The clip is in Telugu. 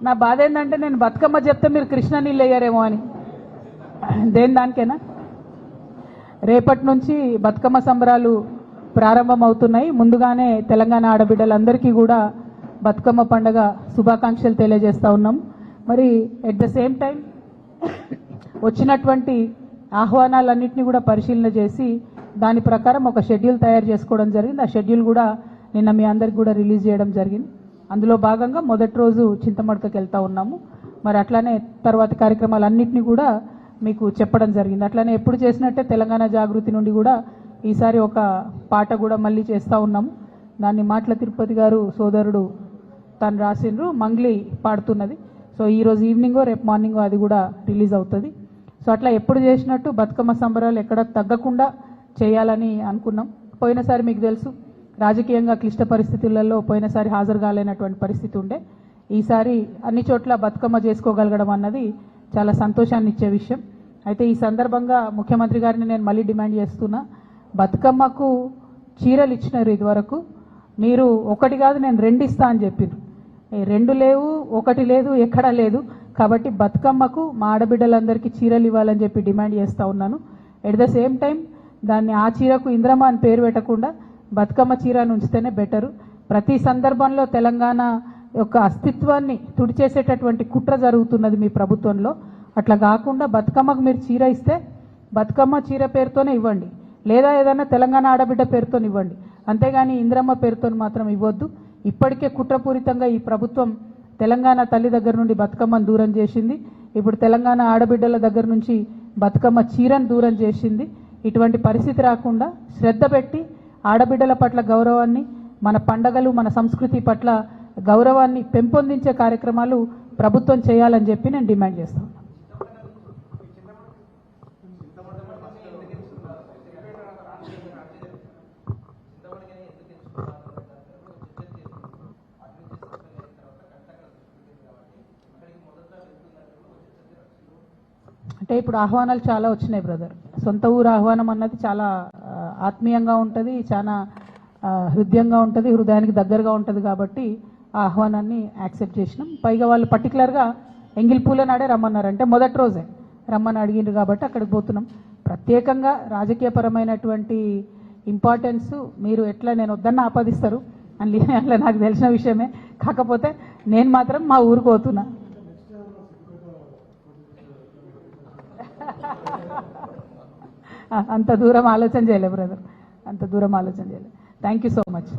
నా బాధ ఏంటంటే నేను బతుకమ్మ చెప్తే మీరు కృష్ణ నీళ్ళు వేయరేమో అని. దేని దానికేనా. రేపటి నుంచి బతుకమ్మ సంబరాలు ప్రారంభం అవుతున్నాయి. ముందుగానే తెలంగాణ ఆడబిడ్డలందరికీ కూడా బతుకమ్మ పండుగ శుభాకాంక్షలు తెలియజేస్తూ ఉన్నాం. మరి ఎట్ ద సేమ్ టైం వచ్చినటువంటి ఆహ్వానాలన్నింటినీ కూడా పరిశీలన చేసి దాని ప్రకారం ఒక షెడ్యూల్ తయారు చేసుకోవడం జరిగింది. ఆ షెడ్యూల్ కూడా నిన్న మీ అందరికి కూడా రిలీజ్ చేయడం జరిగింది. అందులో భాగంగా మొదటి రోజు చింతమడకకి వెళ్తూ ఉన్నాము. మరి అట్లానే తర్వాత కార్యక్రమాలన్నింటినీ కూడా మీకు చెప్పడం జరిగింది. అట్లానే ఎప్పుడు చేసినట్టే తెలంగాణ జాగృతి నుండి కూడా ఈసారి ఒక పాట కూడా మళ్ళీ చేస్తూ ఉన్నాము. దాన్ని మాటల తిరుపతి గారు సోదరుడు తను రాసిండ్రు, మంగ్లీ పాడుతున్నది. సో ఈరోజు ఈవినింగో రేపు మార్నింగో అది కూడా రిలీజ్ అవుతుంది. సో అట్లా ఎప్పుడు చేసినట్టు బతుకమ్మ సంబరాలు ఎక్కడ తగ్గకుండా చేయాలని అనుకున్నాం. పోయినసారి మీకు తెలుసు రాజకీయంగా క్లిష్ట పరిస్థితులలో పోయినసారి హాజరు కాలేనటువంటి పరిస్థితి ఉండే. ఈసారి అన్ని చోట్ల బతుకమ్మ చేసుకోగలగడం అన్నది చాలా సంతోషాన్ని ఇచ్చే విషయం. అయితే ఈ సందర్భంగా ముఖ్యమంత్రి గారిని నేను మళ్ళీ డిమాండ్ చేస్తున్నా, బతుకమ్మకు చీరలు ఇచ్చినారు ఇదివరకు, మీరు ఒకటి కాదు నేను 2 ఇస్తా అని చెప్పారు. 2 లేవు, 1 లేదు, ఎక్కడా లేదు. కాబట్టి బతుకమ్మకు మా ఆడబిడ్డలందరికీ చీరలు ఇవ్వాలని చెప్పి డిమాండ్ చేస్తూ ఉన్నాను. ఎట్ ద సేమ్ టైం దాన్ని ఆ చీరకు ఇంద్రమ్మ అని పేరు పెట్టకుండా బతుకమ్మ చీరను ఉంచితేనే బెటరు. ప్రతి సందర్భంలో తెలంగాణ యొక్క అస్తిత్వాన్ని తుడిచేసేటటువంటి కుట్ర జరుగుతున్నది మీ ప్రభుత్వంలో. అట్లా కాకుండా బతుకమ్మకు మీరు చీర ఇస్తే బతుకమ్మ చీర పేరుతోనే ఇవ్వండి, లేదా ఏదైనా తెలంగాణ ఆడబిడ్డ పేరుతో ఇవ్వండి, అంతేగాని ఇంద్రమ్మ పేరుతో మాత్రం ఇవ్వద్దు. ఇప్పటికే కుట్రపూరితంగా ఈ ప్రభుత్వం తెలంగాణ తల్లి దగ్గర నుండి బతుకమ్మను దూరం చేసింది. ఇప్పుడు తెలంగాణ ఆడబిడ్డల దగ్గర నుంచి బతుకమ్మ చీరను దూరం చేసింది. ఇటువంటి పరిస్థితి రాకుండా శ్రద్ధ పెట్టి ఆడబిడ్డల పట్ల గౌరవాన్ని, మన పండగలు మన సంస్కృతి పట్ల గౌరవాన్ని పెంపొందించే కార్యక్రమాలు ప్రభుత్వం చేయాలని చెప్పి నేను డిమాండ్ చేస్తాను. అంటే ఇప్పుడు ఆహ్వానాలు చాలా వచ్చినాయి బ్రదర్. సొంత ఊరు ఆహ్వానం అన్నది చాలా ఆత్మీయంగా ఉంటుంది, చాలా హృదయంగా ఉంటుంది, హృదయానికి దగ్గరగా ఉంటుంది. కాబట్టి ఆ ఆహ్వానాన్ని యాక్సెప్ట్ చేసినాం. పైగా వాళ్ళు పర్టికులర్గా ఎంగిల్పూల నాడే రమ్మన్నారు, అంటే మొదటి రోజే రమ్మని అడిగిండ్రు కాబట్టి అక్కడికి పోతున్నాం. ప్రత్యేకంగా రాజకీయపరమైనటువంటి ఇంపార్టెన్స్ మీరు ఎట్లా నేను వద్దన్న ఆపాదిస్తారు అని అట్లా నాకు తెలిసిన విషయమే. కాకపోతే నేను మాత్రం మా ఊరికి పోతున్నా. అంత దూరం ఆలోచన చేయలే బ్రదర్, అంత దూరం ఆలోచన చేయలే. Thank you so much.